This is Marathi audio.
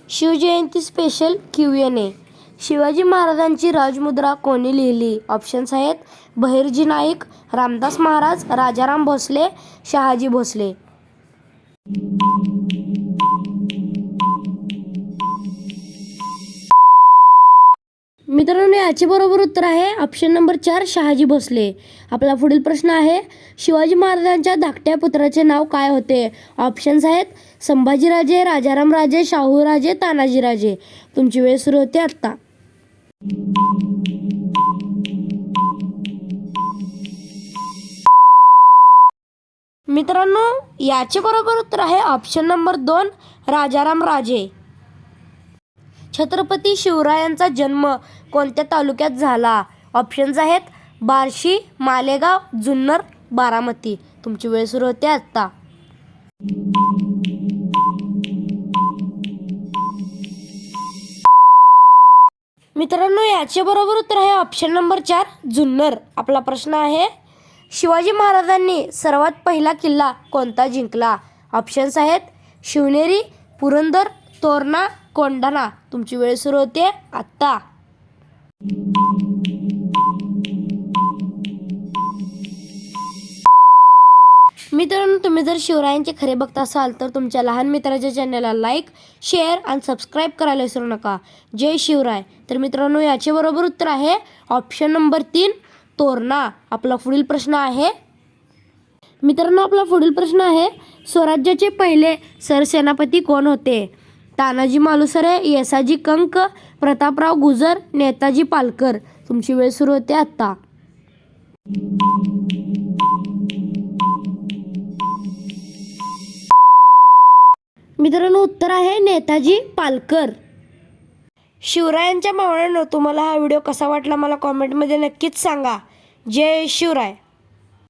Shivjayanti special Q&A. शिवाजी महाराजांची राजमुद्रा कोणी लिहिली? ऑप्शन्स आहेत बहिर्जी नाईक, रामदास महाराज, राजाराम भोसले, शहाजी भोसले. मित्रांनो, याचे बरोबर उत्तर आहे ऑप्शन नंबर 4 शहाजी भोसले. आपला पुढील प्रश्न आहे शिवाजी महाराजांच्या धाकट्या पुत्राचे नाव काय होते? ऑप्शन्स आहेत संभाजीराजे, राजाराम राजे, शाहूराजे, तानाजीराजे. तुमची वेळ सुरू होते आत्ता. मित्रांनो, याचे बरोबर उत्तर आहे ऑप्शन नंबर 2 राजाराम राजे. छत्रपती शिवरायांचा जन्म कोणत्या तालुक्यात झाला? ऑप्शन्स आहेत बार्शी, मालेगाव, जुन्नर, बारामती. तुमची वेळ सुरू होते आत्ता. मित्रांनो, याचे बरोबर उत्तर आहे ऑप्शन नंबर 4 जुन्नर. आपला प्रश्न आहे शिवाजी महाराजांनी सर्वात पहिला किल्ला कोणता जिंकला? ऑप्शन्स आहेत शिवनेरी, पुरंदर, तोरणा, कोंढाणा. तुमची वेळ सुरू होते आत्ता. मित्रांनो, तुम्ही जर शिवरायांचे खरे भक्त असाल तर तुमच्या लहान मित्राच्या चॅनलला लाईक, शेअर आणि सबस्क्राईब करायला विसरू नका. जय शिवराय. तर मित्रांनो, याचे बरोबर उत्तर आहे ऑप्शन नंबर 3 तोरणा. आपला पुढील प्रश्न आहे स्वराज्याचे पहिले सरसेनापती कोण होते? तानाजी मालुसरे, येसाजी कंक, प्रतापराव गुजर, नेताजी पालकर. तुमची वेळ सुरू होते आत्ता. मित्रांनो, उत्तर आहे नेताजी पालकर. शिवरायांच्या मावळ्यांनो, तुम्हाला हा व्हिडिओ कसा वाटला मला कॉमेंटमध्ये नक्कीच सांगा. जय शिवराय.